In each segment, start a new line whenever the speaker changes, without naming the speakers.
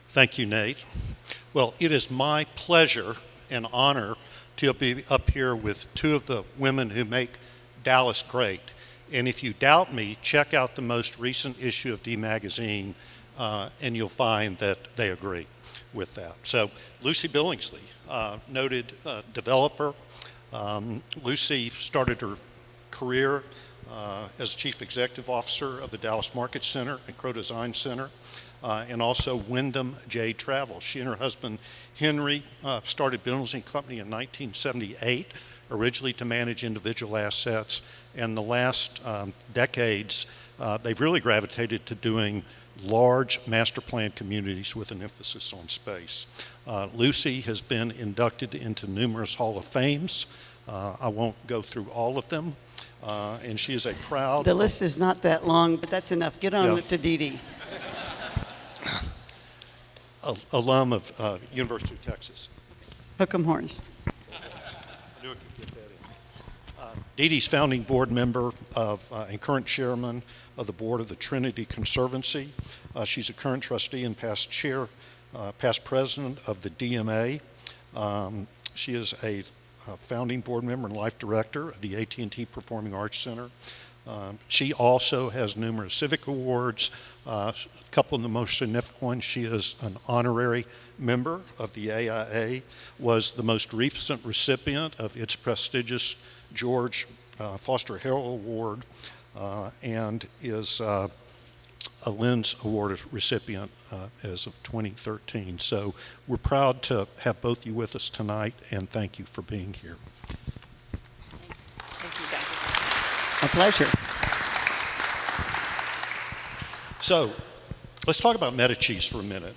Thank you, Nate. Well, it is my pleasure and honor to be up here with two of the women who make Dallas great. And if you doubt me, check out the most recent issue of D Magazine, and you'll find that they agree with that. So, Lucy Billingsley, noted developer. Lucy started her career as Chief Executive Officer of the Dallas Market Center and Crow Design Center, and also Wyndham J. Travel. She and her husband Henry started Billingsley Company in 1978, originally to manage individual assets, and the last decades they've really gravitated to doing large master plan communities with an emphasis on space. Lucy has been inducted into numerous Hall of Fames. I won't go through all of them, and she is a proud...
The list is not that long, but that's enough. Get on with to Dee Dee.
Alum of University of Texas.
Hook 'em horns.
I knew I could get that in. Dee Dee's founding board member of and current chairman of the board of the Trinity Conservancy. She's a current trustee and past president of the DMA. She is a founding board member and life director of the AT&T Performing Arts Center. She also has numerous civic awards. A couple of the most significant ones, she is an honorary member of the AIA, was the most recent recipient of its prestigious George Foster Harrell Award, and is a Lens Award recipient as of 2013. So we're proud to have both of you with us tonight, and thank you for being here.
Thank you, Doctor. A pleasure.
So let's talk about Medicis for a minute.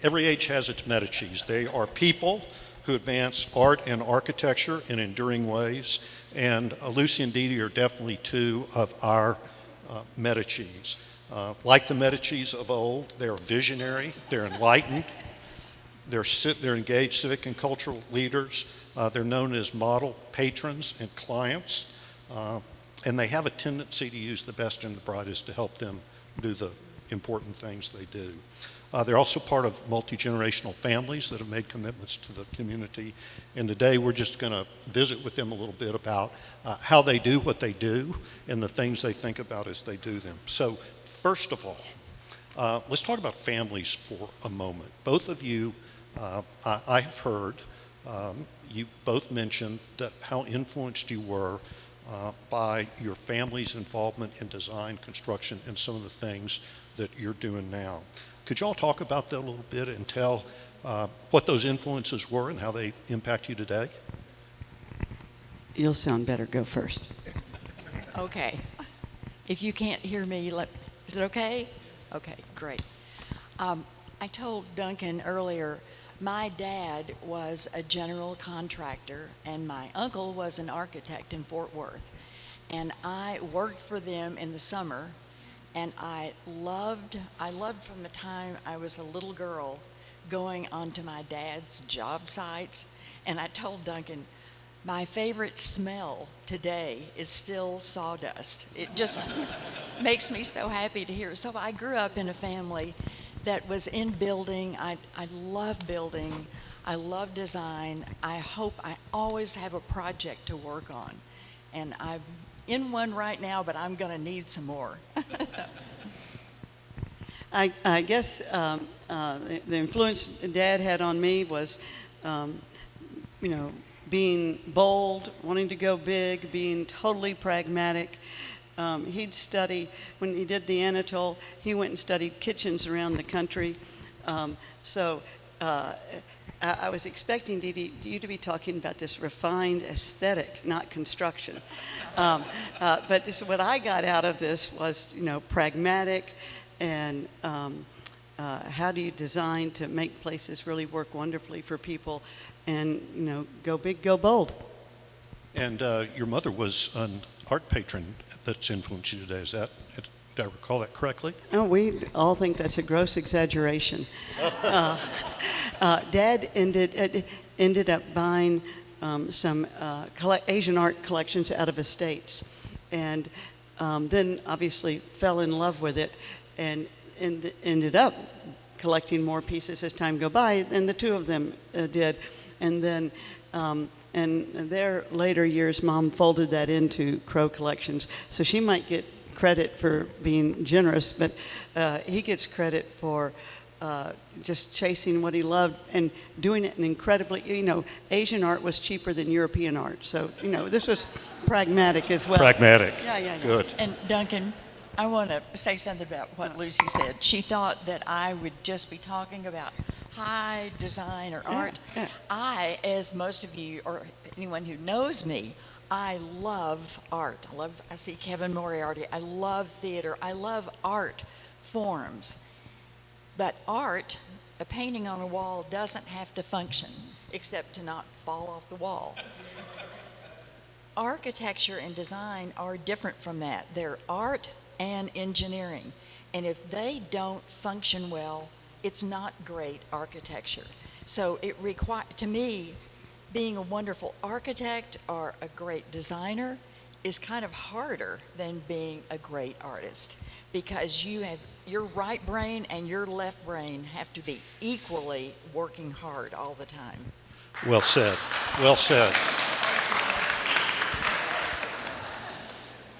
Every age has its Medicis. They are people who advance art and architecture in enduring ways, and Lucy and Dee Dee are definitely two of our Medicis. Like the Medicis of old, they're visionary, they're enlightened, they're engaged civic and cultural leaders, they're known as model patrons and clients, and they have a tendency to use the best and the brightest to help them do the important things they do. They're also part of multi-generational families that have made commitments to the community. And today we're just going to visit with them a little bit about how they do what they do and the things they think about as they do them. So first of all, let's talk about families for a moment. Both of you, I have heard, you both mentioned that how influenced you were by your family's involvement in design, construction, and some of the things that you're doing now. Could you all talk about that a little bit and tell what those influences were and how they impact you today?
You'll sound better. Go first.
Okay. If you can't hear me, is it okay? Okay, great. I told Duncan earlier, my dad was a general contractor and my uncle was an architect in Fort Worth. And I worked for them in the summer, and I loved from the time I was a little girl going onto my dad's job sites. And I told Duncan, my favorite smell today is still sawdust. It just makes me so happy to hear. So I grew up in a family that was in building. I love building. I love design. I hope I always have a project to work on. And I'm in one right now, but I'm going to need some more.
I guess the influence Dad had on me was, being bold, wanting to go big, being totally pragmatic. He'd study, when he did the Anatole, he went and studied kitchens around the country. I was expecting you to be talking about this refined aesthetic, not construction. But what I got out of this was, pragmatic, and how do you design to make places really work wonderfully for people, and go big, go bold.
And your mother was an art patron that's influenced you today. Did I recall that correctly?
Oh, we all think that's a gross exaggeration. Dad ended up buying some Asian art collections out of estates, and then obviously fell in love with it, and ended up collecting more pieces as time go by, and the two of them did. And then in their later years, Mom folded that into Crow Collections. So she might get credit for being generous, but he gets credit for just chasing what he loved and doing it in incredibly, Asian art was cheaper than European art. So, this was pragmatic as well.
Pragmatic.
Yeah.
Good.
And Duncan, I want to say something about what Lucy said. She thought that I would just be talking about high design or art.
Yeah.
I, as most of you or anyone who knows me, I love art. I see Kevin Moriarty. I love theater. I love art forms. But art, a painting on a wall, doesn't have to function except to not fall off the wall. Architecture and design are different from that. They're art and engineering. And if they don't function well, it's not great architecture. So it to me, being a wonderful architect or a great designer is kind of harder than being a great artist, because you have your right brain and your left brain have to be equally working hard all the time.
Well said. Well said.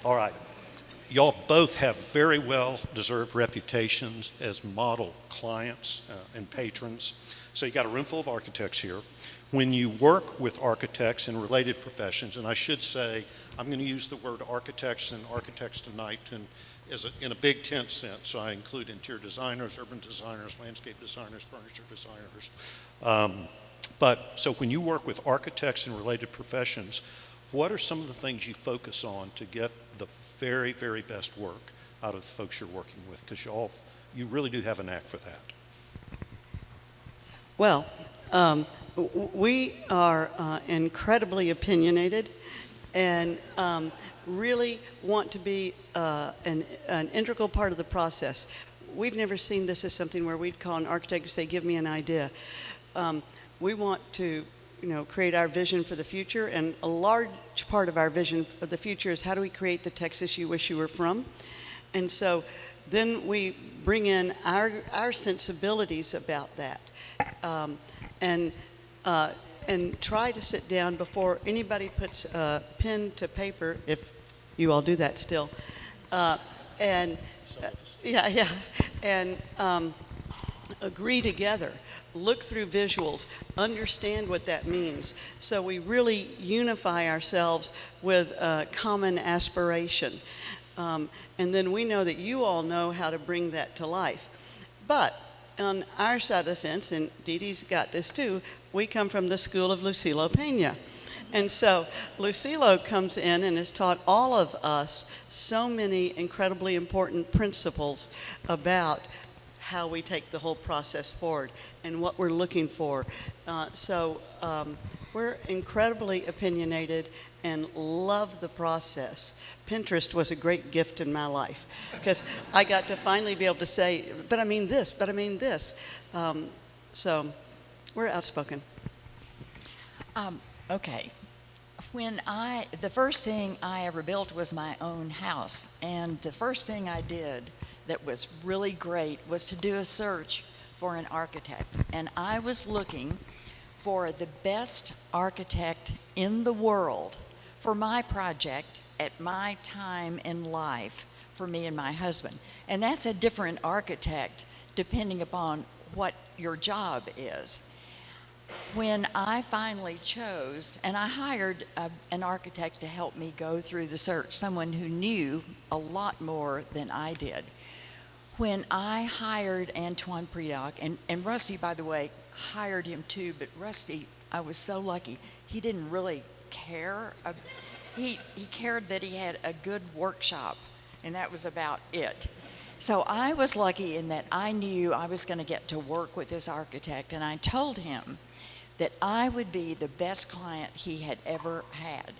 All right. Y'all both have very well-deserved reputations as model clients and patrons. So you got a room full of architects here. When you work with architects and related professions, and I should say, I'm going to use the word architects and architects tonight in a big tent sense. So I include interior designers, urban designers, landscape designers, furniture designers. So when you work with architects and related professions, what are some of the things you focus on to get the very, very best work out of the folks you're working with? Because you really do have a knack for that.
Well, we are incredibly opinionated and really want to be an integral part of the process. We've never seen this as something where we'd call an architect and say, give me an idea. We want to create our vision for the future, and a large part of our vision of the future is how do we create the Texas you wish you were from? And so then we bring in our sensibilities about that, and try to sit down before anybody puts a pen to paper, if you all do that still, and agree together. Look through visuals, understand what that means. So we really unify ourselves with a common aspiration. And then we know that you all know how to bring that to life. But on our side of the fence, and Dee Dee's got this too, we come from the school of Lucilo Pena. And so Lucilo comes in and has taught all of us so many incredibly important principles about how we take the whole process forward and what we're looking for. So we're incredibly opinionated and love the process. Pinterest was a great gift in my life because I got to finally be able to say, but I mean this, but I mean this. So we're outspoken.
Okay. The first thing I ever built was my own house, and the first thing I did that was really great was to do a search for an architect. And I was looking for the best architect in the world for my project at my time in life for me and my husband. And that's a different architect depending upon what your job is. When I finally chose, and I hired an architect to help me go through the search, someone who knew a lot more than I did. When I hired Antoine Predock, and Rusty, by the way, hired him too, but Rusty, I was so lucky. He didn't really care. He cared that he had a good workshop, and that was about it. So I was lucky in that I knew I was going to get to work with this architect, and I told him that I would be the best client he had ever had.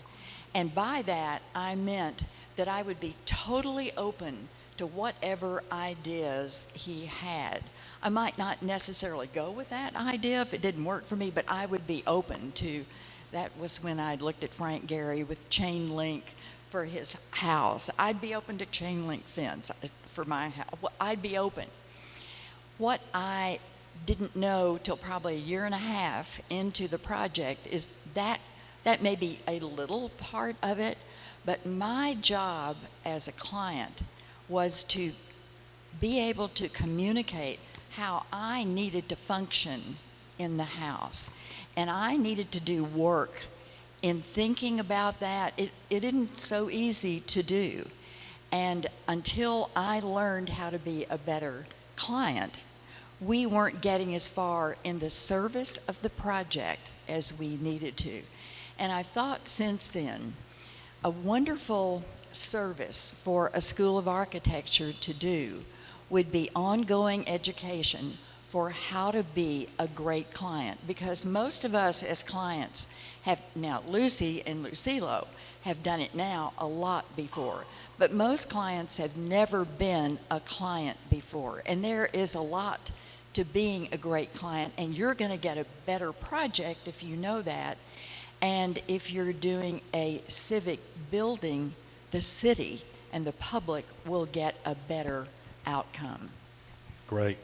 And by that, I meant that I would be totally open to whatever ideas he had. I might not necessarily go with that idea if it didn't work for me, but I would be open to. That was when I looked at Frank Gehry with chain link for his house. I'd be open to chain link fence for my house. I'd be open. What I didn't know till probably a year and a half into the project is that that may be a little part of it, but my job as a client was to be able to communicate how I needed to function in the house. And I needed to do work in thinking about that. It isn't so easy to do. And until I learned how to be a better client, we weren't getting as far in the service of the project as we needed to. And I thought since then, a wonderful service for a School of Architecture to do would be ongoing education for how to be a great client. Because most of us as clients have, now Lucy and Lucilo have done it now a lot before, but most clients have never been a client before. And there is a lot to being a great client, and you're going to get a better project if you know that. And if you're doing a civic building, the city and the public will get a better outcome.
Great.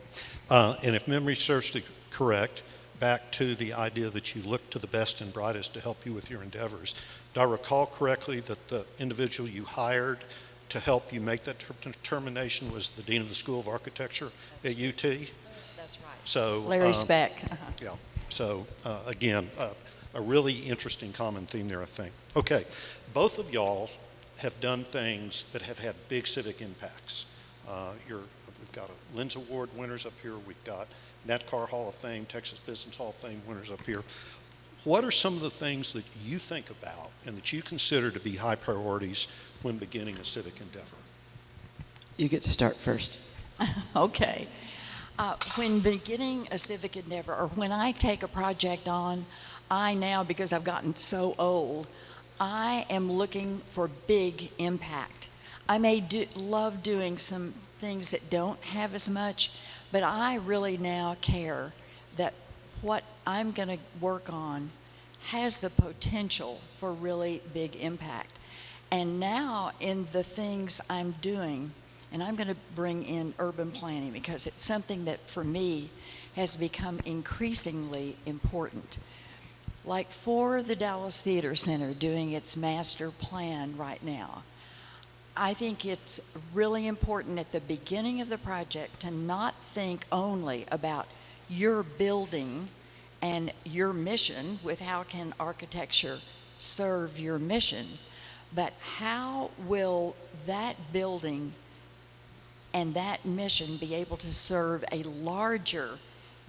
And if memory serves correct, back to the idea that you look to the best and brightest to help you with your endeavors. Do I recall correctly that the individual you hired to help you make that determination was the Dean of the School of Architecture at UT?
That's right.
So,
Larry Speck.
Yeah. So, again, a really interesting common theme there, I think. Okay. Both of y'all have done things that have had big civic impacts. We've got a Lens Award winners up here. We've got NetCar Hall of Fame, Texas Business Hall of Fame winners up here. What are some of the things that you think about and that you consider to be high priorities when beginning a civic endeavor?
You get to start first.
Okay. When beginning a civic endeavor, or when I take a project on, I now, because I've gotten so old, I am looking for big impact. I may love doing some things that don't have as much, but I really now care that what I'm going to work on has the potential for really big impact. And now in the things I'm doing, and I'm going to bring in urban planning because it's something that for me has become increasingly important. Like for the Dallas Theater Center doing its master plan right now, I think it's really important at the beginning of the project to not think only about your building and your mission with how can architecture serve your mission, but how will that building and that mission be able to serve a larger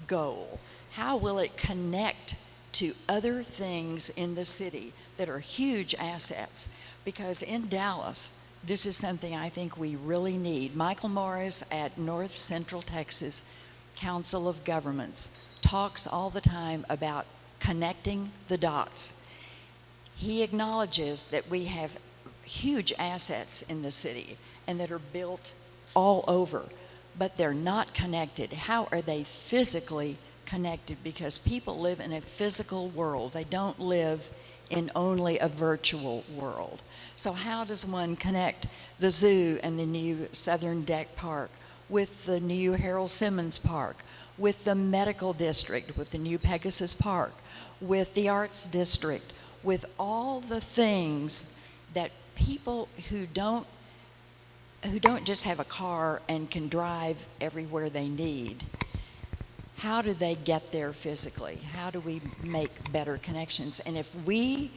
goal? How will it connect to other things in the city that are huge assets? Because in Dallas, this is something I think we really need. Michael Morris at North Central Texas Council of Governments talks all the time about connecting the dots. He acknowledges that we have huge assets in the city and that are built all over, but they're not connected. How are they physically connected? Because people live in a physical world. They don't live in only a virtual world. So how does one connect the zoo and the new Southern Deck Park with the new Harold Simmons Park, with the medical district, with the new Pegasus Park, with the arts district, with all the things that people who don't just have a car and can drive everywhere they need, how do they get there physically? How do we make better connections? And if we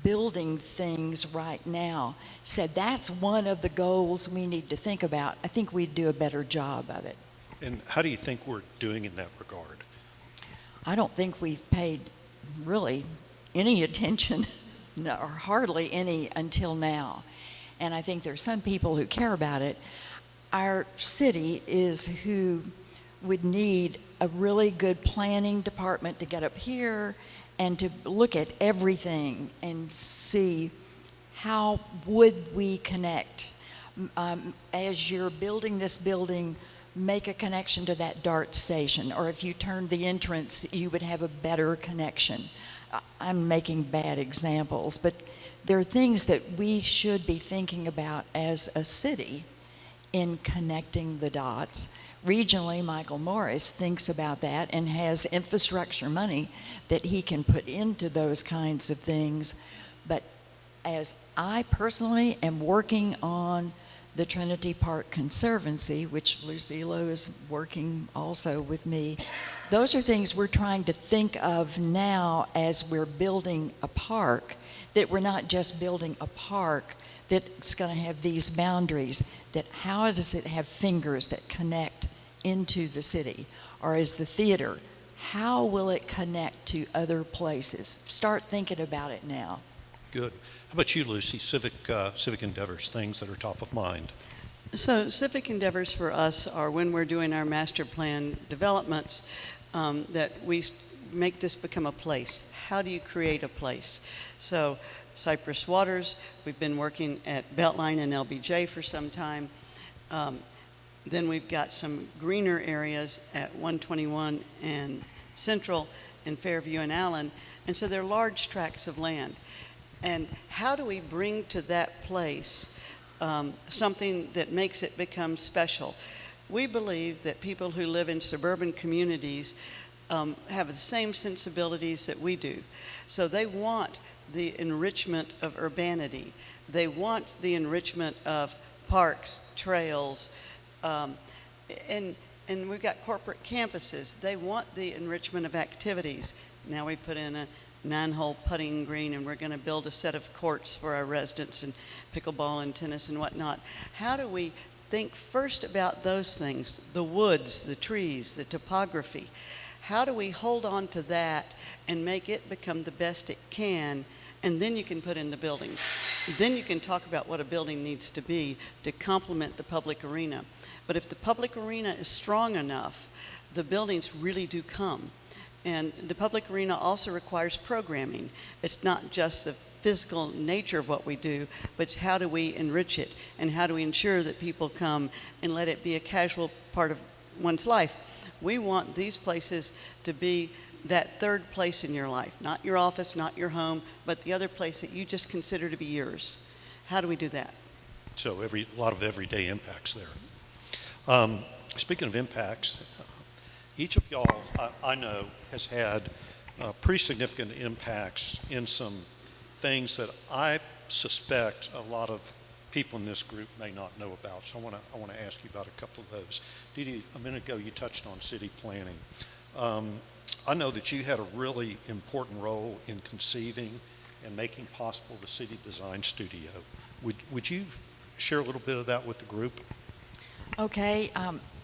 building things right now said that's one of the goals we need to think about, I think we'd do a better job of it.
And how do you think we're doing in that regard?
I don't think we've paid really any attention, or hardly any until now. And I think there's some people who care about it. Our city is who would need a really good planning department to get up here and to look at everything and see how would we connect. As you're building this building, make a connection to that DART station, or if you turned the entrance, you would have a better connection. I'm making bad examples, but there are things that we should be thinking about as a city in connecting the dots. regionally, Michael Morris thinks about that and has infrastructure money that he can put into those kinds of things. But as I personally am working on the Trinity Park Conservancy, which Lucilo is working also with me, those are things we're trying to think of now as we're building a park, that we're not just building a park that's going to have these boundaries, that how does it have fingers that connect into the city? Or as the theater, how will it connect to other places? Start thinking about it now.
Good. How about you, Lucy? Civic endeavors, things that are top of mind.
So civic endeavors for us are when we're doing our master plan developments, that we make this become a place. How do you create a place? So Cypress Waters, we've been working at Beltline and LBJ for some time. Then we've got some greener areas at 121 and Central and Fairview and Allen. And so they're large tracts of land. And how do we bring to that place something that makes it become special? We believe that people who live in suburban communities have the same sensibilities that we do. So they want the enrichment of urbanity. They want the enrichment of parks, trails, and we've got corporate campuses. They want the enrichment of activities. Now we put in a 9-hole putting green, and we're going to build a set of courts for our residents, and pickleball and tennis and whatnot. How do we think first about those things, the woods, the trees, the topography? How do we hold on to that and make it become the best it can? And then you can put in the buildings. Then you can talk about what a building needs to be to complement the public arena. But if the public arena is strong enough, the buildings really do come. And the public arena also requires programming. It's not just the physical nature of what we do, but it's how do we enrich it, and how do we ensure that people come and let it be a casual part of one's life. We want these places to be that third place in your life, not your office, not your home, but the other place that you just consider to be yours. How do we do that?
So a lot of everyday impacts there. Speaking of impacts, each of y'all, I know, has had pretty significant impacts in some things that I suspect a lot of people in this group may not know about. So I want to ask you about a couple of those. Dee Dee, a minute ago you touched on city planning. I know that you had a really important role in conceiving and making possible the City Design Studio. Would you share a little bit of that with the group?
Okay,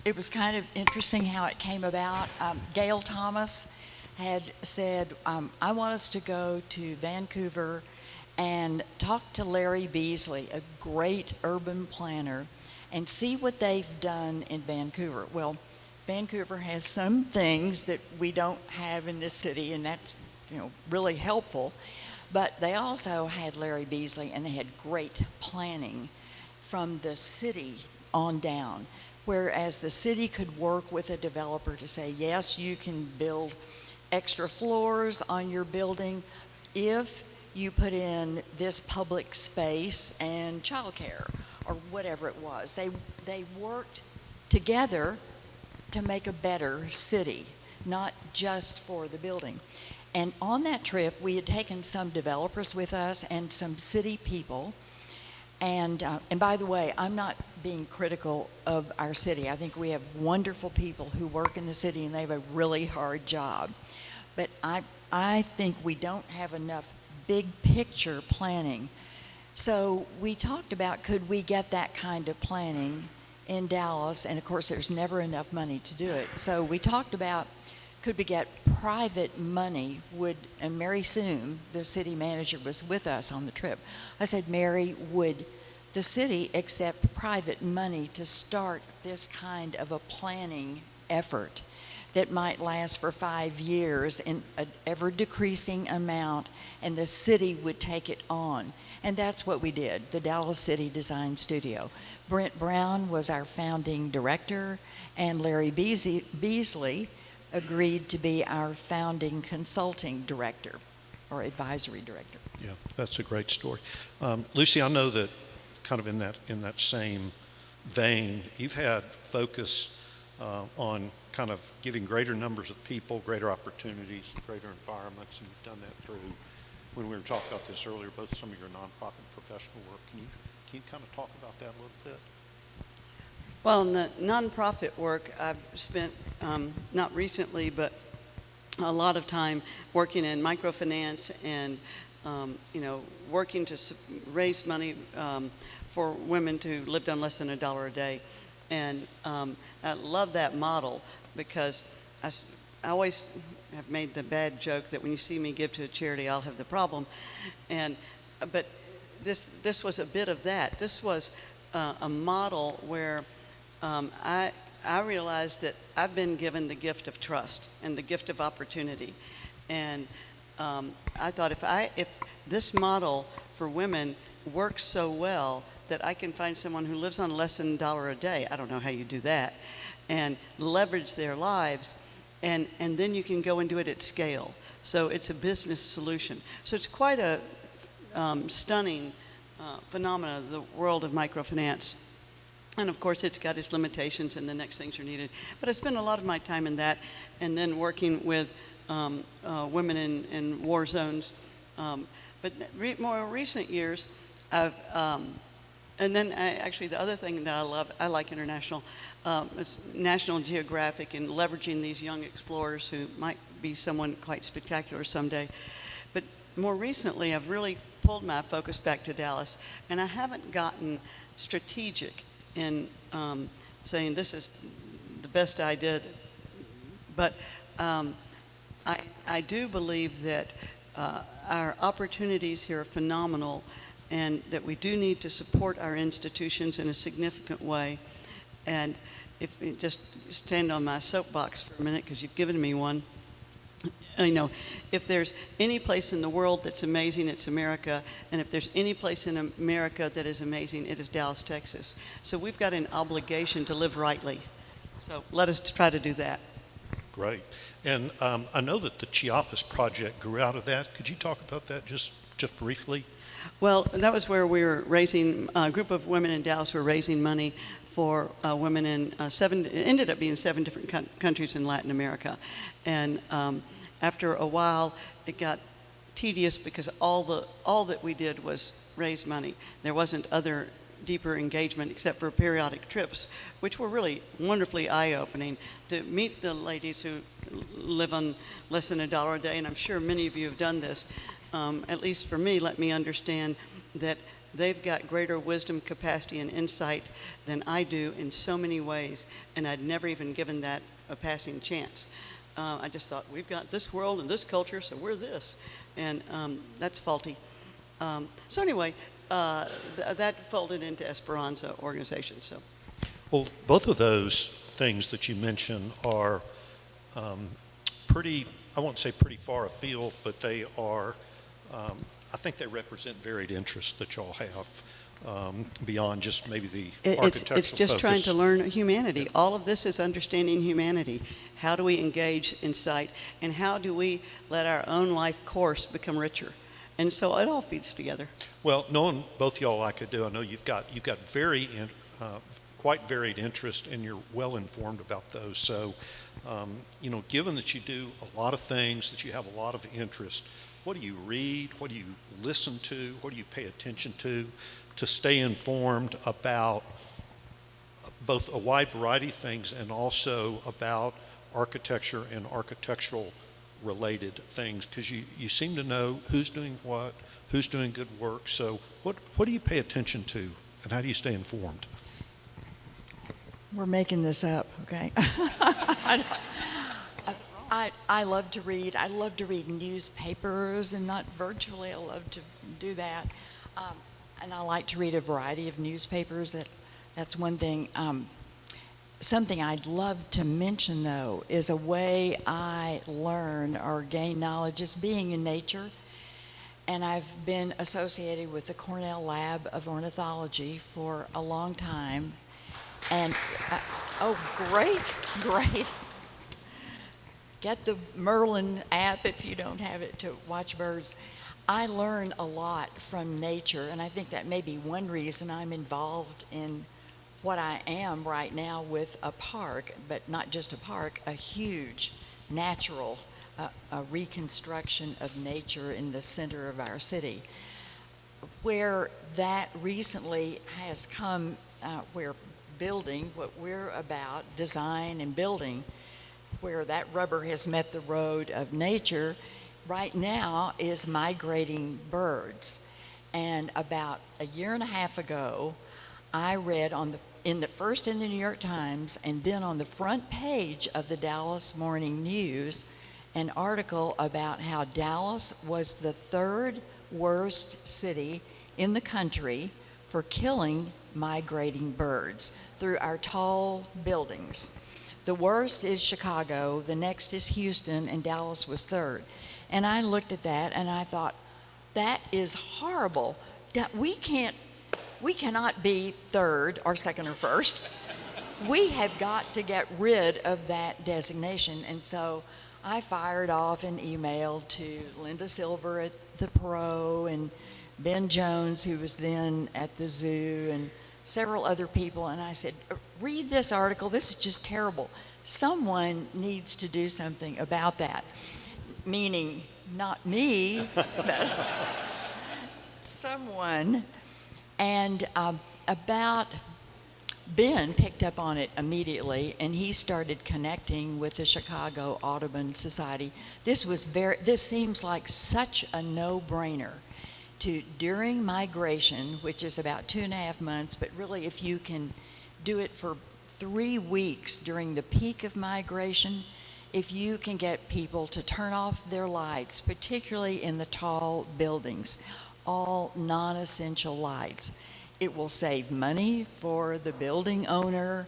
it was kind of interesting how it came about. Gail Thomas had said, I want us to go to Vancouver and talk to Larry Beasley, a great urban planner, and see what they've done in Vancouver. Well, Vancouver has some things that we don't have in this city, and that's, really helpful. But they also had Larry Beasley, and they had great planning from the city on down, whereas the city could work with a developer to say, yes, you can build extra floors on your building if you put in this public space and childcare or whatever it was. They worked together to make a better city, not just for the building. And on that trip, we had taken some developers with us and some city people. And by the way, I'm not being critical of our city. I think we have wonderful people who work in the city, and they have a really hard job. But I think we don't have enough big picture planning. So we talked about, could we get that kind of planning in Dallas? And of course, there's never enough money to do it. So we talked about, could we get private money? And Mary Soom, the city manager, was with us on the trip. I said, Mary, would the city accept private money to start this kind of a planning effort that might last for 5 years in an ever-decreasing amount, and the city would take it on? And that's what we did, the Dallas City Design Studio. Brent Brown was our founding director, and Larry Beasley agreed to be our founding consulting director or advisory director.
Yeah, that's a great story. Lucy, I know that kind of in that same vein, you've had focus on kind of giving greater numbers of people, greater opportunities, greater environments, and you've done that through, when we were talking about this earlier, both some of your nonprofit and professional work. Can you kind of talk about that a little bit?
Well, in the nonprofit work, I've spent, not recently, but a lot of time working in microfinance and, working to raise money for women who lived on less than $1 a day. And I love that model because I always have made the bad joke that when you see me give to a charity, I'll have the problem. But this was a bit of that. This was a model where I realized that I've been given the gift of trust and the gift of opportunity. And I thought if this model for women works so well that I can find someone who lives on less than $1 a day, I don't know how you do that, and leverage their lives, and then you can go and do it at scale. So it's a business solution. So it's quite a stunning phenomenon, the world of microfinance. And of course, it's got its limitations and the next things are needed. But I spend a lot of my time in that, and then working with women in war zones. But more recent years, and then actually the other thing that I like international, is National Geographic and leveraging these young explorers who might be someone quite spectacular someday. But more recently, I've really pulled my focus back to Dallas, and I haven't gotten strategic in saying this is the best I did. But I do believe that our opportunities here are phenomenal, and that we do need to support our institutions in a significant way. And if you just stand on my soapbox for a minute, because you've given me one, if there's any place in the world that's amazing, it's America. And if there's any place in America that is amazing, it is Dallas, Texas. So we've got an obligation to live rightly. So let us try to do that.
Great. And I know that the Chiapas project grew out of that. Could you talk about that just briefly?
Well, that was where we were raising, a group of women in Dallas were raising money for women in it ended up being 7 different countries in Latin America. And after a while, it got tedious because all that we did was raise money. There wasn't other deeper engagement except for periodic trips, which were really wonderfully eye-opening to meet the ladies who live on less than $1 a day. And I'm sure many of you have done this. At least for me, let me understand that they've got greater wisdom, capacity, and insight than I do in so many ways, and I'd never even given that a passing chance. I just thought, we've got this world and this culture, so we're this, and that's faulty. So anyway, that folded into Esperanza organization. So,
Well, both of those things that you mentioned are pretty, I won't say pretty far afield, but they are, I think they represent varied interests that y'all have beyond just maybe the architectural
it's just
focus.
trying to learn humanity. All of this is understanding humanity. How do we engage in sight, and how do we let our own life course become richer? And so it all feeds together.
Well, knowing both y'all like I do, I know you've got quite varied interest, and you're well informed about those. So, given that you do a lot of things, that you have a lot of interest, what do you read? What do you listen to? What do you pay attention to stay informed about both a wide variety of things and also about architecture and architectural related things? Because you seem to know who's doing what, who's doing good work. So what do you pay attention to, and how do you stay informed?
We're making this up, okay? I love to read. I love to read newspapers, and not virtually. I love to do that. And I like to read a variety of newspapers. That's one thing. Something I'd love to mention, though, is a way I learn or gain knowledge is being in nature. And I've been associated with the Cornell Lab of Ornithology for a long time. And, oh, great. Get the Merlin app if you don't have it to watch birds. I learn a lot from nature, and I think that may be one reason I'm involved in what I am right now with a park, but not just a park, a huge natural a reconstruction of nature in the center of our city. Where that recently has come, where building, what we're about, design and building, where that rubber has met the road of nature, right now is migrating birds. And about a year and a half ago, I read first in the New York Times and then on the front page of the Dallas Morning News, an article about how Dallas was the third worst city in the country for killing migrating birds through our tall buildings. The worst is Chicago, the next is Houston, and Dallas was third. And I looked at that and I thought, that is horrible. We cannot be third or second or first. We have got to get rid of that designation. And so I fired off an email to Linda Silver at the Pro and Ben Jones, who was then at the zoo, and several other people, and I said, read this article, this is just terrible. Someone needs to do something about that. Meaning, not me, but someone. And Ben picked up on it immediately, and he started connecting with the Chicago Audubon Society. This seems like such a no-brainer. During migration, which is about 2.5 months, but really if you can do it for 3 weeks during the peak of migration, if you can get people to turn off their lights, particularly in the tall buildings, all non-essential lights, it will save money for the building owner.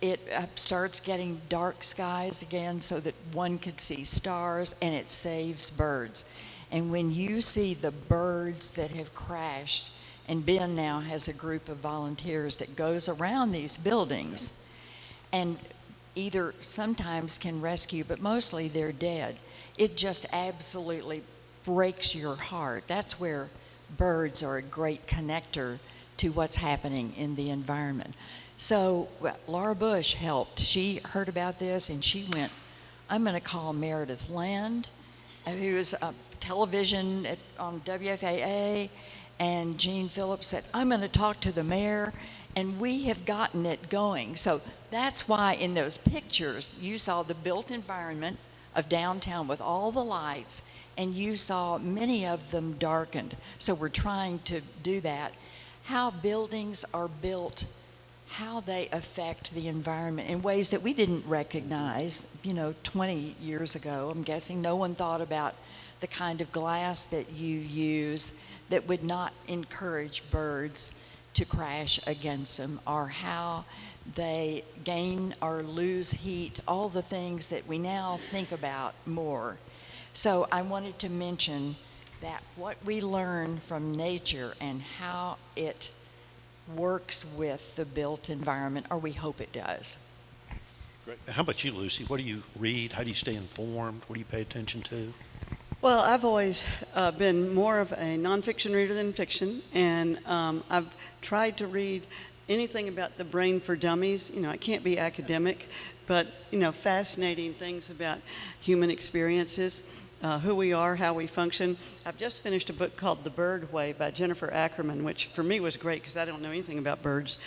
It starts getting dark skies again so that one could see stars, and it saves birds. And when you see the birds that have crashed, and Ben now has a group of volunteers that goes around these buildings and either sometimes can rescue, but mostly they're dead, it just absolutely breaks your heart. That's where birds are a great connector to what's happening in the environment. So Laura Bush helped. She heard about this and she went, I'm going to call Meredith Land, who is a television on WFAA, and Gene Phillips said, I'm going to talk to the mayor, and we have gotten it going. So that's why in those pictures you saw the built environment of downtown with all the lights, and you saw many of them darkened. So we're trying to do that. How buildings are built, how they affect the environment in ways that we didn't recognize, 20 years ago. I'm guessing no one thought about the kind of glass that you use that would not encourage birds to crash against them, or how they gain or lose heat, all the things that we now think about more. So I wanted to mention that what we learn from nature and how it works with the built environment, or we hope it does.
Great. How about you, Lucy? What do you read? How do you stay informed? What do you pay attention to?
Well, I've always been more of a nonfiction reader than fiction, and I've tried to read anything about the brain for dummies. I can't be academic, but, fascinating things about human experiences, who we are, how we function. I've just finished a book called The Bird Way by Jennifer Ackerman, which for me was great because I don't know anything about birds,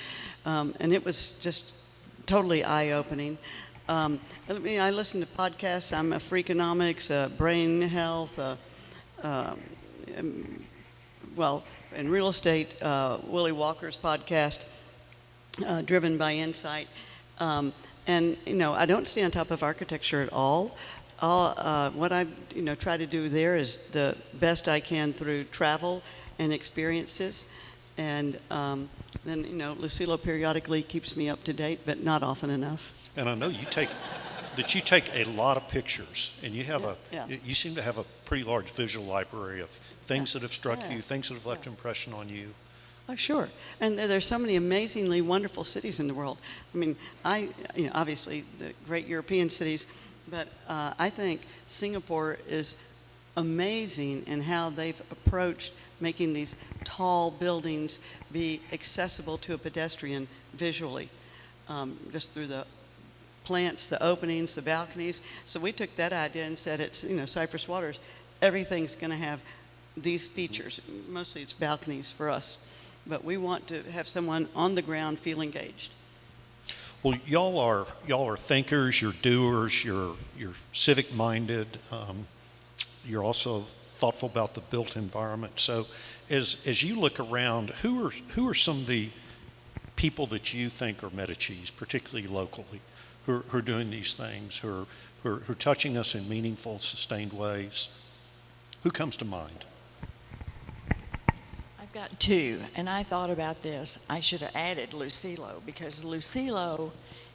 and it was just totally eye-opening. I listen to podcasts. I'm a Freakonomics, brain health, in real estate, Willie Walker's podcast, Driven by Insight. And, I don't stay on top of architecture at all. What I, try to do there is the best I can through travel and experiences. And then, Lucilo periodically keeps me up to date, but not often enough.
And I know you take a lot of pictures, and you seem to have a pretty large visual library of things that have struck you, things that have left impression on you.
Oh, sure. And there's so many amazingly wonderful cities in the world. I mean, obviously the great European cities, but I think Singapore is amazing in how they've approached making these tall buildings be accessible to a pedestrian visually, just through the plants, the openings, the balconies. So we took that idea and said, it's, Cypress Waters, everything's going to have these features. Mostly it's balconies for us, but we want to have someone on the ground feel engaged.
Well, y'all are thinkers, you're doers, you're civic minded. You're also thoughtful about the built environment. So as you look around, who are some of the people that you think are Medici's, particularly locally, who are doing these things, who are touching us in meaningful, sustained ways? Who comes to mind?
I've got two, and I thought about this. I should have added Lucilo, because Lucilo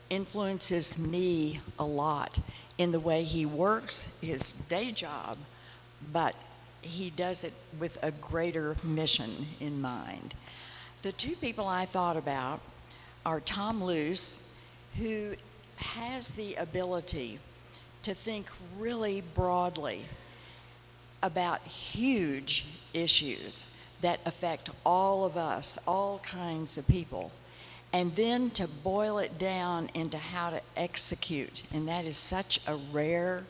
influences me a lot in the way he works his day job, but he does it with a greater mission in mind. The two people I thought about are Tom Luce, who has the ability to think really broadly about huge issues that affect all of us, all kinds of people, and then to boil it down into how to execute, and that is such a rare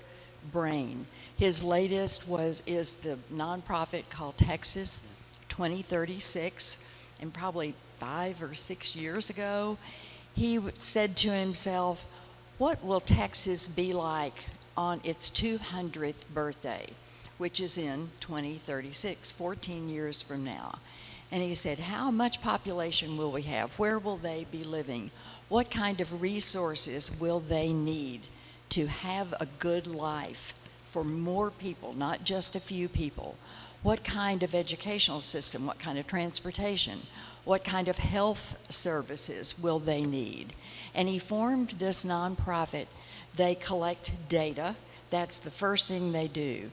brain. His latest is the nonprofit called Texas 2036, and probably 5 or 6 years ago, he said to himself, what will Texas be like on its 200th birthday, which is in 2036, 14 years from now? And he said, how much population will we have? Where will they be living? What kind of resources will they need to have a good life for more people, not just a few people? What kind of educational system? What kind of transportation? What kind of health services will they need? And he formed this nonprofit. They collect data. That's the first thing they do.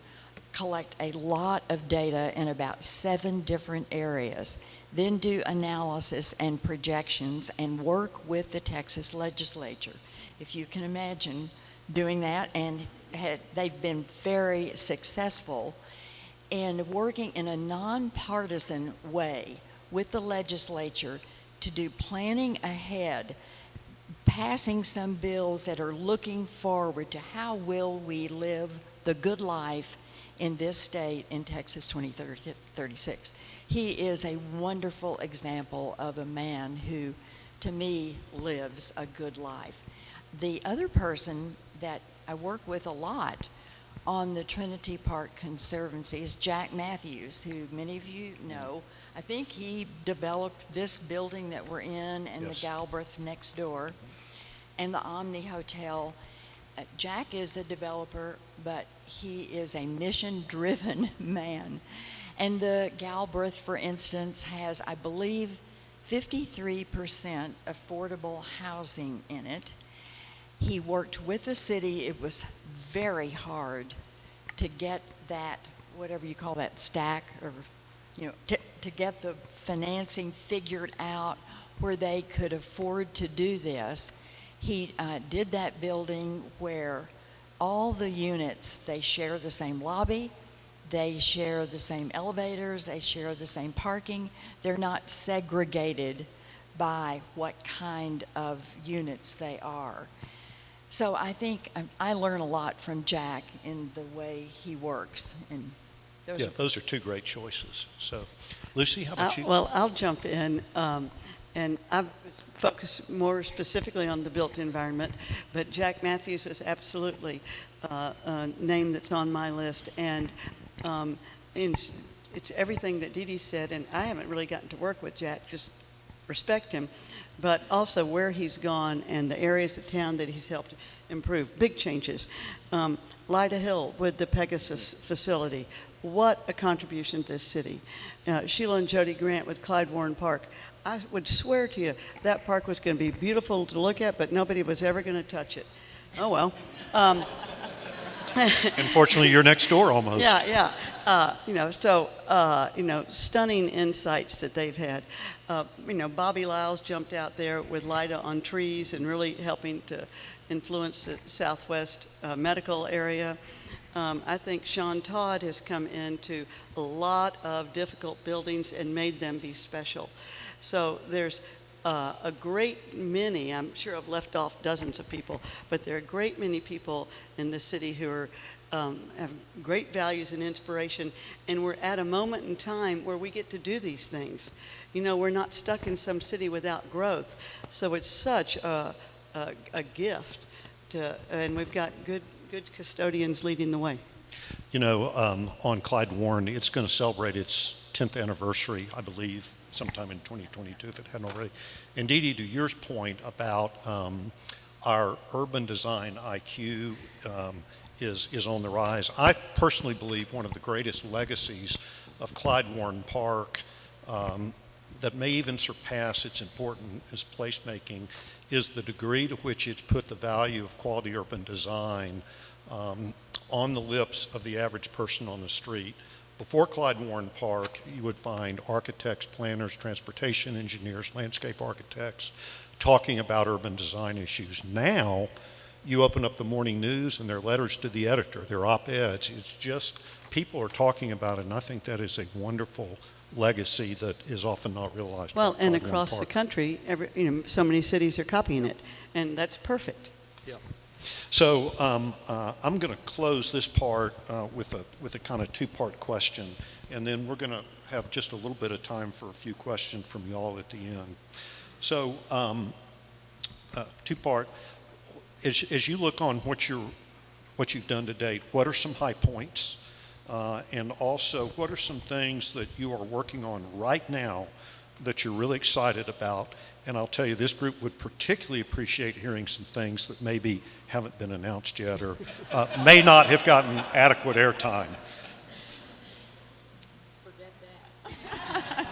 Collect a lot of data in about 7 different areas. Then do analysis and projections and work with the Texas legislature. If you can imagine doing that, and they've been very successful in working in a nonpartisan way with the legislature to do planning ahead, passing some bills that are looking forward to how will we live the good life in this state in Texas 2036. He is a wonderful example of a man who, to me, lives a good life. The other person that I work with a lot on the Trinity Park Conservancy is Jack Matthews, who many of you know. I think he developed this building that we're in and
Yes.
the Galbraith next door and the Omni Hotel. Jack is a developer, but he is a mission-driven man. And the Galbraith, for instance, has, I believe, 53% affordable housing in it. He worked with the city. It was very hard to get that, whatever you call that, stack, or to get the financing figured out where they could afford to do this. He did that building where all the units, they share the same lobby, they share the same elevators, they share the same parking. They're not segregated by what kind of units they are. So I think I learn a lot from Jack in the way he works. And
Those are 2 great choices. So, Lucy, how about you?
Well, I'll jump in. And I focus more specifically on the built environment, but Jack Matthews is absolutely a name that's on my list. And it's everything that Dee Dee said, and I haven't really gotten to work with Jack, just respect him, but also where he's gone and the areas of town that he's helped improve. Big changes. Lyda Hill with the Pegasus facility. What a contribution to this city. Sheila and Jody Grant with Clyde Warren Park. I would swear to you that park was going to be beautiful to look at, but nobody was ever going to touch it. Oh, well.
Unfortunately, you're next door almost.
Yeah. Stunning insights that they've had. Bobby Lyles jumped out there with Lyda on trees and really helping to influence the Southwest medical area. I think Sean Todd has come into a lot of difficult buildings and made them be special. So there's a great many, I'm sure I've left off dozens of people, but there are a great many people in the city who are, have great values and inspiration, and we're at a moment in time where we get to do these things. You know, we're not stuck in some city without growth, so it's such a gift to, and we've got good custodians leading the way.
You know, on Clyde Warren, it's going to celebrate its 10th anniversary, I believe, sometime in 2022, if it hadn't already. And Dee Dee, to your point about our urban design IQ is on the rise, I personally believe one of the greatest legacies of Clyde Warren Park that may even surpass its importance as placemaking is the degree to which it's put the value of quality urban design on the lips of the average person on the street. Before Clyde Warren Park, you would find architects, planners, transportation engineers, landscape architects talking about urban design issues. Now, you open up the morning news and their letters to the editor, their op-eds. It's just, people are talking about it, and I think that is a wonderful legacy that is often not realized.
Well,
about
and
Clyde Warren
across the
Park.
country, so many cities are copying it, and that's perfect.
Yeah. So I'm going to close this part with a kind of two-part question, and then we're going to have just a little bit of time for a few questions from y'all at the end. So two-part. As you look on what you've done to date, what are some high points? And also, what are some things that you are working on right now that you're really excited about? And I'll tell you, this group would particularly appreciate hearing some things that maybe haven't been announced yet or may not have gotten adequate airtime.
Forget that.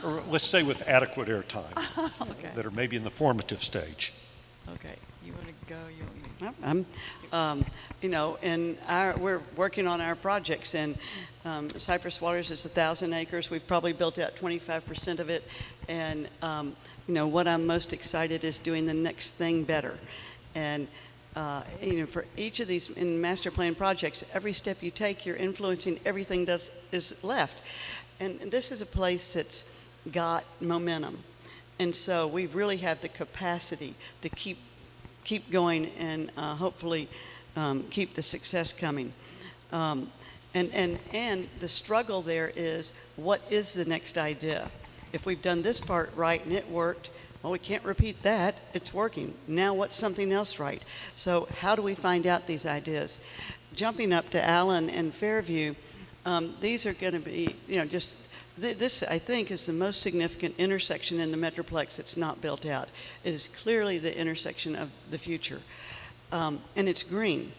Or let's say with adequate airtime,
Okay.
that are maybe in the formative stage.
Okay. You want to go? You want me to?
I'm, you know, we're working on our projects, and Cypress Waters is 1,000 acres. We've probably built out 25% of it, and you know, what I'm most excited is doing the next thing better. And you know, for each of these in master plan projects, every step you take, you're influencing everything that is left. And this is a place that's got momentum, and so we really have the capacity to keep going and hopefully keep the success coming. And the struggle there is, what is the next idea? If we've done this part right and it worked, well, we can't repeat that. It's working. Now what's something else right? So how do we find out these ideas? Jumping up to Allen and Fairview, these are going to be, you know, just this, I think, is the most significant intersection in the Metroplex that's not built out. It is clearly the intersection of the future. And it's green.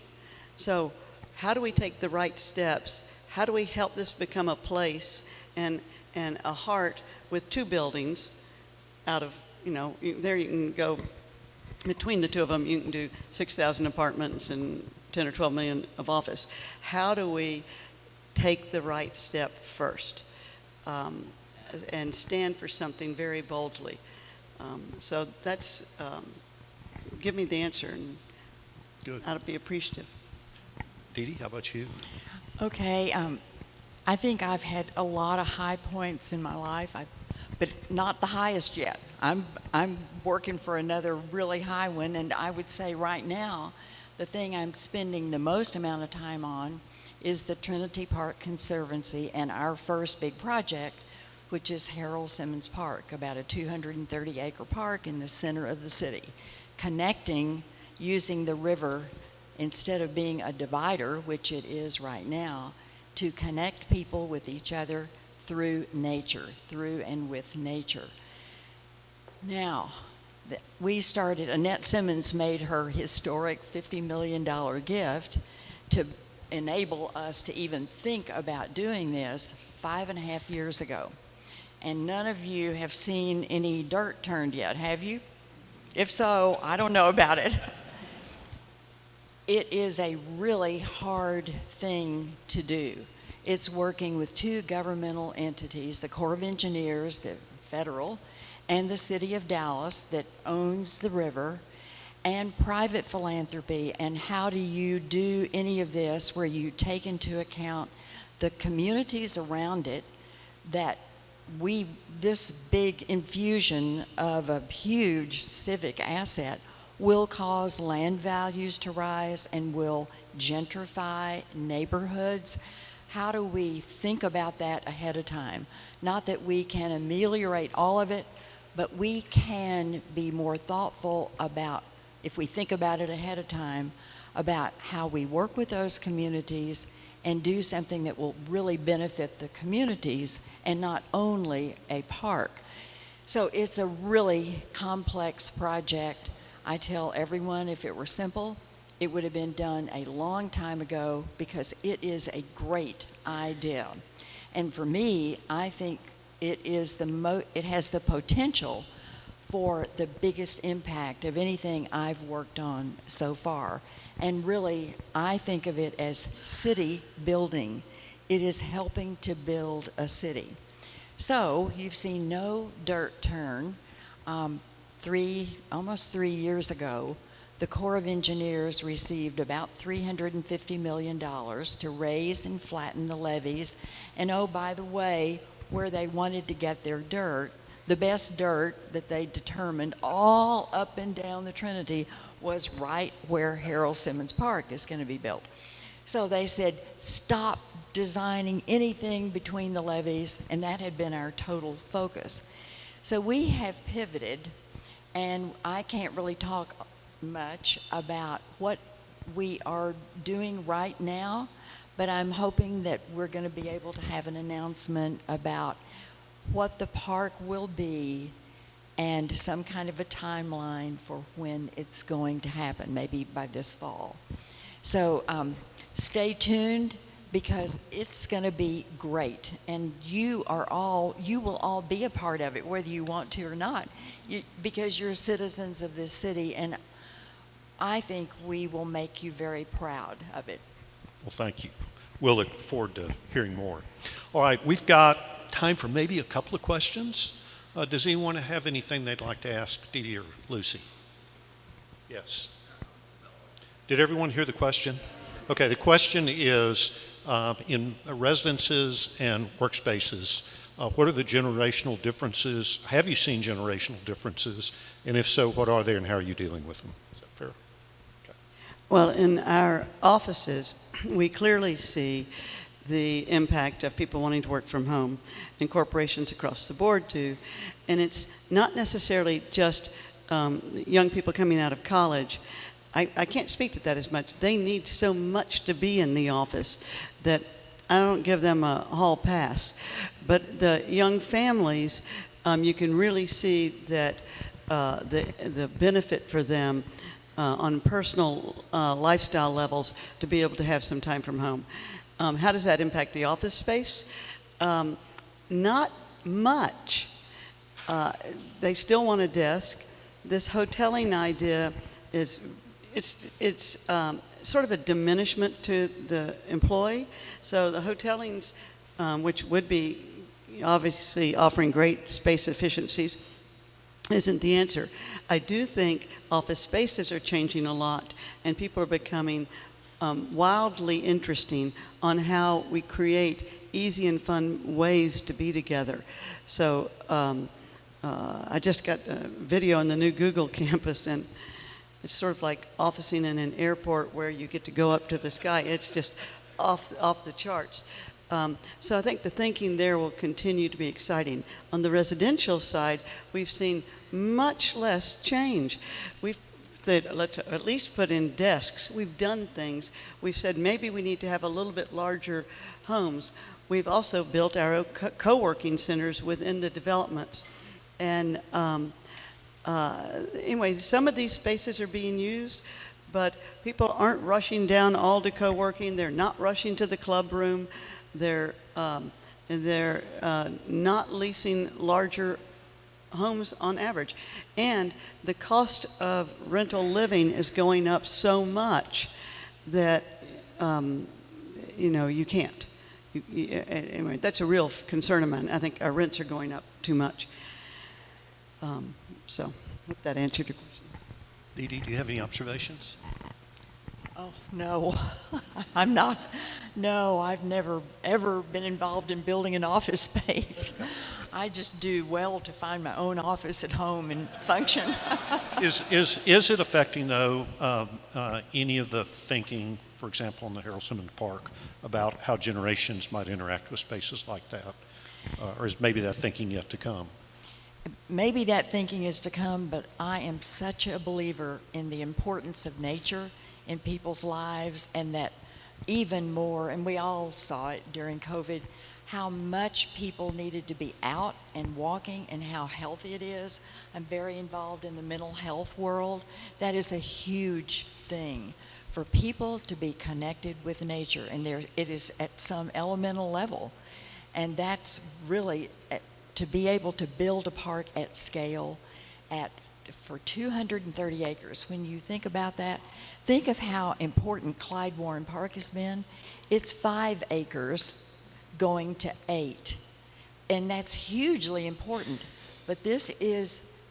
So how do we take the right steps? How do we help this become a place and a heart with two buildings out of, you know, there you can go, between the two of them, you can do 6,000 apartments and 10 or 12 million of office. How do we take the right step first? And stand for something very boldly. So that's, give me the answer, and
Good.
I'd be appreciative.
Dee Dee, how about you?
Okay. I think I've had a lot of high points in my life, but not the highest yet. I'm working for another really high one, and I would say right now, the thing I'm spending the most amount of time on is the Trinity Park Conservancy and our first big project, which is Harold Simmons Park, about a 230-acre park in the center of the city, connecting using the river instead of being a divider, which it is right now, to connect people with each other through nature, through and with nature. Now, we started, Annette Simmons made her historic $50 million gift to enable us to even think about doing this 5.5 years ago. And none of you have seen any dirt turned yet, have you? If so, I don't know about it. It is a really hard thing to do. It's working with two governmental entities, the Corps of Engineers, the federal, and the city of Dallas that owns the river. and private philanthropy, and how do you do any of this where you take into account the communities around it, that this big infusion of a huge civic asset will cause land values to rise and will gentrify neighborhoods. How do we think about that ahead of time? Not that we can ameliorate all of it, but we can be more thoughtful about, if we think about it ahead of time, about how we work with those communities and do something that will really benefit the communities and not only a park. So it's a really complex project. I tell everyone, if it were simple, it would have been done a long time ago, because it is a great idea. And for me, I think it has the potential for the biggest impact of anything I've worked on so far. And really, I think of it as city building. It is helping to build a city. So you've seen No Dirt Turn. Almost 3 years ago, the Corps of Engineers received about $350 million to raise and flatten the levees. And oh, by the way, where they wanted to get their dirt, the best dirt that they determined all up and down the Trinity was right where Harold Simmons Park is going to be built. So they said, stop designing anything between the levees, and that had been our total focus. So we have pivoted, and I can't really talk much about what we are doing right now, but I'm hoping that we're going to be able to have an announcement about what the park will be and some kind of a timeline for when it's going to happen, maybe by this fall. So stay tuned, because it's going to be great, and you will all be a part of it, whether you want to or not, because you're citizens of this city, and I think we will make you very proud of it.
Well, thank you. We'll look forward to hearing more. All right, we've got time for maybe a couple of questions. Does anyone have anything they'd like to ask Dee Dee or Lucy? Yes. Did everyone hear the question? Okay, the question is, in residences and workspaces, what are the generational differences? Have you seen generational differences? And if so, what are they, and how are you dealing with them? Is that fair? Okay.
Well, in our offices, we clearly see the impact of people wanting to work from home, and corporations across the board do. And it's not necessarily just young people coming out of college. I can't speak to that as much. They need so much to be in the office that I don't give them a hall pass. But the young families, you can really see that the benefit for them on personal lifestyle levels to be able to have some time from home. How does that impact the office space? Not much. They still want a desk. This hoteling idea is it's sort of a diminishment to the employee. So the hotelings, which would be obviously offering great space efficiencies, isn't the answer. I do think office spaces are changing a lot, and people are becoming wildly interesting on how we create easy and fun ways to be together. So I just got a video on the new Google campus, and it's sort of like officing in an airport where you get to go up to the sky. It's just off the charts. So I think the thinking there will continue to be exciting. On the residential side, we've seen much less change. We've said, let's at least put in desks. We've done things. We've said maybe we need to have a little bit larger homes. We've also built our own co-working centers within the developments. And anyway, some of these spaces are being used, but people aren't rushing down all to co-working. They're not rushing to the club room. They're not leasing larger homes on average. And the cost of rental living is going up so much that, you can't. Anyway, that's a real concern of mine. I think our rents are going up too much. So, I hope that answered your question.
Dee Dee, do you have any observations?
Oh, no, I'm not. No, I've never, ever been involved in building an office space. I just do well to find my own office at home and function.
Is it affecting, though, any of the thinking, for example, in the Harold Simmons Park, about how generations might interact with spaces like that? Or is maybe that thinking yet to come?
Maybe that thinking is to come, but I am such a believer in the importance of nature in people's lives, and that even more, and we all saw it during COVID, how much people needed to be out and walking and how healthy it is. I'm very involved in the mental health world. That is a huge thing for people to be connected with nature, and it is at some elemental level. And that's really, to be able to build a park at scale for 230 acres. When you think about that, think of how important Clyde Warren Park has been. It's 5 acres going to 8. And that's hugely important. But the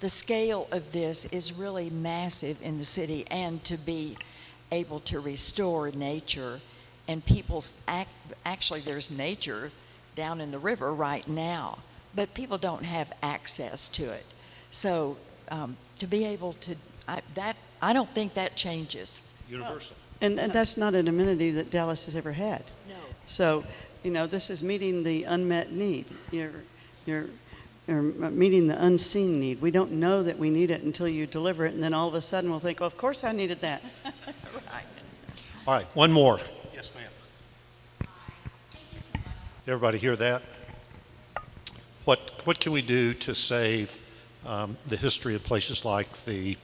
scale of this is really massive in the city, and to be able to restore nature and actually there's nature down in the river right now, but people don't have access to it. So to be able to, I don't think that changes.
Universal.
And that's not an amenity that Dallas has ever had.
No.
So, this is meeting the unmet need. You're meeting the unseen need. We don't know that we need it until you deliver it, and then all of a sudden we'll think, well, of course I needed that.
Right.
All right, one more. Yes, ma'am. Everybody hear that? What can we do to save the history of places like the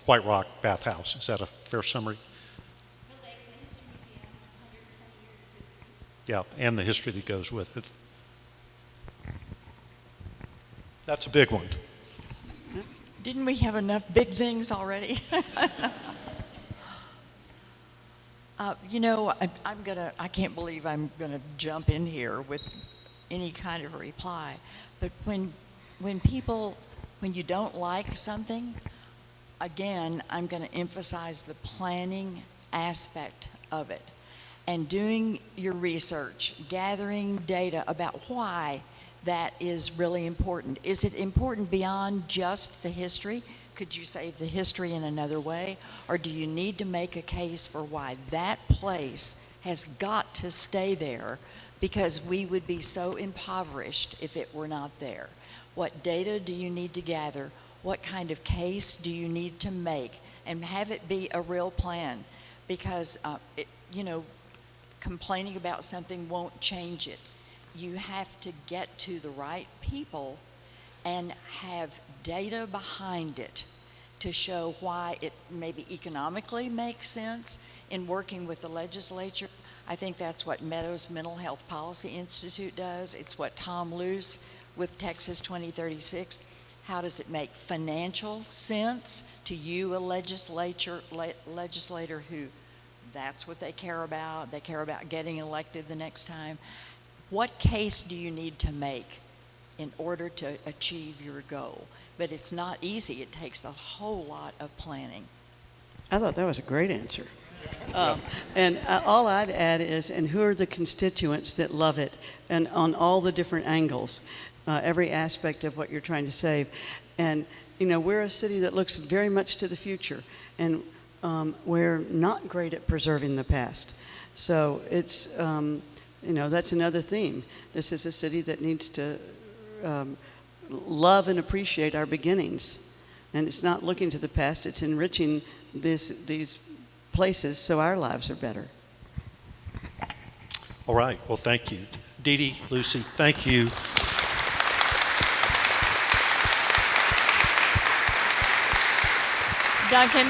White Rock Bathhouse? Is that a fair summary? Yeah, and the history that goes with it. That's a big one.
Didn't we have enough big things already? I can't believe I'm gonna jump in here with any kind of a reply, but when you don't like something, again, I'm gonna emphasize the planning aspect of it, and doing your research, gathering data about why that is really important. Is it important beyond just the history? Could you save the history in another way? Or do you need to make a case for why that place has got to stay there, because we would be so impoverished if it were not there? What data do you need to gather? What kind of case do you need to make? And have it be a real plan, because complaining about something won't change it. You have to get to the right people and have data behind it to show why it maybe economically makes sense in working with the legislature. I think that's what Meadows Mental Health Policy Institute does. It's what Tom Luce with Texas 2036. How does it make financial sense to you, a legislator who that's what they care about? They care about getting elected the next time. What case do you need to make in order to achieve your goal? But it's not easy. It takes a whole lot of planning.
I thought that was a great answer. And all I'd add is, and who are the constituents that love it, and on all the different angles, every aspect of what you're trying to save. And, we're a city that looks very much to the future, and we're not great at preserving the past. So it's, that's another theme. This is a city that needs to love and appreciate our beginnings. And it's not looking to the past, it's enriching these places so our lives are better.
All right, well, thank you. Dee Dee, Lucy, thank you.
Duncan,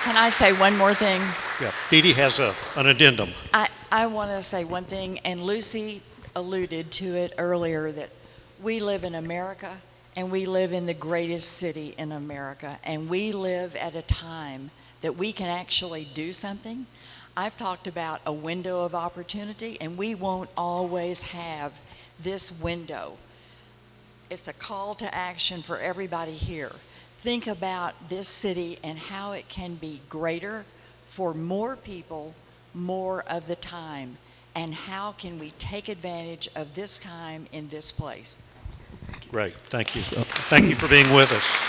can I say one more thing?
Yeah, Dee Dee has an addendum.
I want to say one thing, and Lucy alluded to it earlier, that we live in America, and we live in the greatest city in America, and we live at a time that we can actually do something. I've talked about a window of opportunity, and we won't always have this window. It's a call to action for everybody here. think about this city and how it can be greater for more people more of the time, and how can we take advantage of this time in this place.
Great. Thank you. Thank you for being with us.